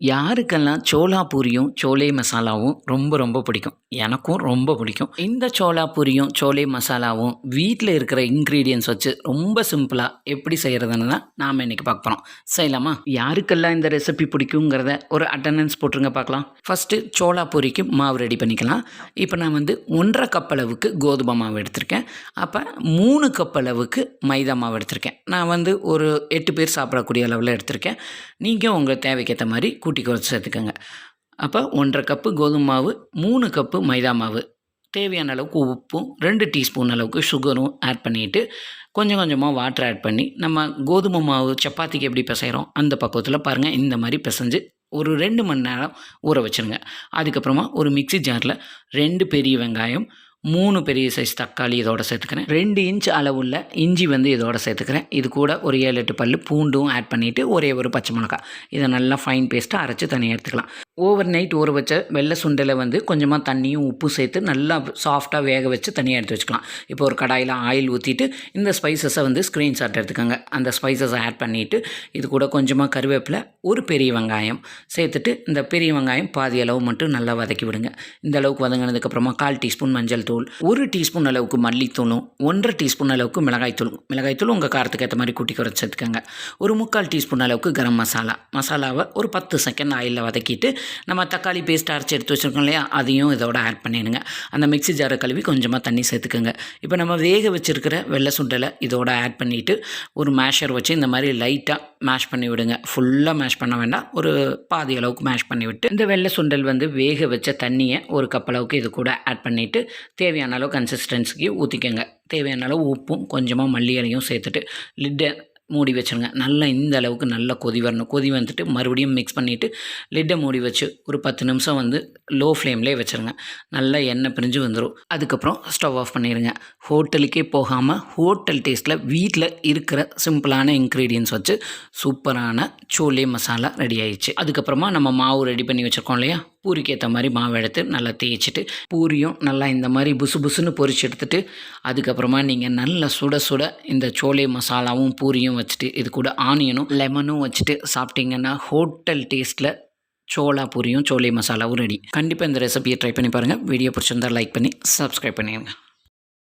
யாருக்கெல்லாம் சோளா பூரியும் சோலே மசாலாவும் ரொம்ப ரொம்ப பிடிக்கும். எனக்கும் ரொம்ப பிடிக்கும். இந்த சோளா பூரியும் சோலே மசாலாவும் வீட்டில் இருக்கிற இன்க்ரீடியன்ஸ் வச்சு ரொம்ப சிம்பிளாக எப்படி செய்கிறதுன்னு தான் நாம் இன்றைக்கி பார்க்க போகிறோம். செய்யலாமா? யாருக்கெல்லாம் இந்த ரெசிபி பிடிக்குங்கிறத ஒரு அட்டண்டன்ஸ் போட்டுருங்க பார்க்கலாம். ஃபஸ்ட்டு சோளா பூரிக்கு மாவு ரெடி பண்ணிக்கலாம். இப்போ நான் 1.5 கப் அளவுக்கு கோதுமை மாவு எடுத்திருக்கேன். அப்போ 3 கப் அளவுக்கு மைதா மாவு எடுத்திருக்கேன். நான் ஒரு 8 பேர் சாப்பிடக்கூடிய அளவில் எடுத்திருக்கேன். நீங்கள் உங்கள் தேவைக்கேற்ற மாதிரி கூட்டி குறைச்சி சேர்த்துக்கோங்க. அப்போ 1.5 கப்பு கோதுமை மாவு, 3 கப்பு மைதா மாவு, தேவையான அளவுக்கு உப்பும் 2 டீஸ்பூன் அளவுக்கு சுகரும் ஆட் பண்ணிவிட்டு கொஞ்சம் கொஞ்சமாக வாட்டர் ஆட் பண்ணி நம்ம கோதுமை மாவு சப்பாத்திக்கு எப்படி பிசைகிறோம் அந்த பக்குவத்தில் பாருங்கள். இந்த மாதிரி பிசைஞ்சு ஒரு 2 மணி நேரம் ஊற வச்சுருங்க. அதுக்கப்புறமா ஒரு மிக்ஸி ஜாரில் 2 பெரிய வெங்காயம், 3 பெரிய சைஸ் தக்காளி இதோட சேர்த்துக்கிறேன். 2 இன்ச் அளவுள்ள இஞ்சி இதோட சேர்த்துக்கிறேன். இது கூட ஒரு 7-8 பல் பூண்டும் ஆட் பண்ணிவிட்டு ஒரே ஒரு பச்சை மிளகாய் இதை நல்லா ஃபைன் பேஸ்ட்டாக அரைச்சி தனியாக எடுத்துக்கலாம். ஓவர் நைட் ஊற வச்ச வெள்ளை சுண்டலை கொஞ்சமாக தண்ணியும் உப்பு சேர்த்து நல்லா சாஃப்டாக வேக வச்சு தனியாக எடுத்து வச்சுக்கலாம். இப்போ ஒரு கடாயில் ஆயில் ஊற்றிட்டு இந்த ஸ்பைசஸை ஸ்க்ரீன்ஷாட் எடுத்துக்கோங்க. அந்த ஸ்பைசஸை ஆட் பண்ணிவிட்டு இது கூட கொஞ்சமாக கருவேப்பிலை, ஒரு பெரிய வெங்காயம் சேர்த்துட்டு இந்த பெரிய வெங்காயம் பாதி அளவு மட்டும் நல்லா வதக்கி விடுங்க. இந்த அளவுக்கு வதங்கினதுக்கப்புறமா 1/4 டீஸ்பூன் மஞ்சள் தூள், 1 டீஸ்பூன் அளவுக்கு மல்லித்தூளும், 1.5 டீஸ்பூன் அளவுக்கு மிளகாய்த்தூள் உங்கள் காரத்துக்கு ஏற்ற மாதிரி கூட்டி குறைச்சி சேர்த்துக்கோங்க. ஒரு 3/4 டீஸ்பூன் அளவுக்கு கரம் மசாலாவை ஒரு 10 செகண்ட் ஆயிலில் வதக்கிட்டு நம்ம தக்காளி பேஸ்ட் அரைச்சி எடுத்து வச்சுருக்கோம் இல்லையா, அதையும் இதோட ஆட் பண்ணிடுங்க. அந்த மிக்ஸி ஜாரை கழுவி கொஞ்சமாக தண்ணி சேர்த்துக்கோங்க. இப்போ நம்ம வேக வச்சுருக்கிற வெள்ளை சுண்டலை இதோட ஆட் பண்ணிவிட்டு ஒரு மேஷர் வச்சு இந்த மாதிரி லைட்டாக மேஷ் பண்ணி விடுங்க. ஃபுல்லாக மேஷ் பண்ண வேண்டாம், ஒரு பாதி அளவுக்கு மேஷ் பண்ணி விட்டு இந்த வெள்ளை சுண்டல் வேக வச்ச தண்ணியை ஒரு கப் அளவுக்கு இது கூட ஆட் பண்ணிவிட்டு தேவையான அளவு கன்சிஸ்டன்சிக்கு ஊற்றிக்கோங்க. தேவையான அளவு உப்பும் கொஞ்சமாக மல்லி இலையும் சேர்த்துட்டு லிட்டை மூடி வச்சுருங்க. நல்லா இந்த அளவுக்கு நல்லா கொதி வரணும். கொதி வந்துட்டு மறுபடியும் மிக்ஸ் பண்ணிவிட்டு லிட்டை மூடி வச்சு ஒரு 10 நிமிஷம் லோ ஃப்ளேம்லேயே வச்சுருங்க. நல்லா எண்ணெய் பிரிஞ்சு வந்துடும். அதுக்கப்புறம் ஸ்டவ் ஆஃப் பண்ணிடுங்க. ஹோட்டலுக்கே போகாமல் ஹோட்டல் டேஸ்ட்டில் வீட்டில் இருக்கிற சிம்பிளான இன்க்ரீடியன்ஸ் வச்சு சூப்பரான சோலே மசாலா ரெடி ஆயிடுச்சு. அதுக்கப்புறமா நம்ம மாவு ரெடி பண்ணி வச்சுருக்கோம் இல்லையா, பூரிக்கு ஏற்ற மாதிரி மாவு எடுத்து நல்லா தேய்ச்சிட்டு பூரியும் நல்லா இந்த மாதிரி புசுன்னு பொரிச்சு எடுத்துட்டு அதுக்கப்புறமா நீங்கள் நல்லா சுட சுட இந்த சோலே மசாலாவும் பூரியும் வச்சுட்டு இது கூட ஆனியனும் லெமனும் வச்சுட்டு சாப்பிட்டீங்கன்னா ஹோட்டல் டேஸ்ட்டில் சோளா பூரியும் சோலே மசாலாவும் ரெடி. கண்டிப்பாக இந்த ரெசிபியை ட்ரை பண்ணி பாருங்கள். வீடியோ பிடிச்சிருந்தால் லைக் பண்ணி சப்ஸ்கிரைப் பண்ணிடுங்க.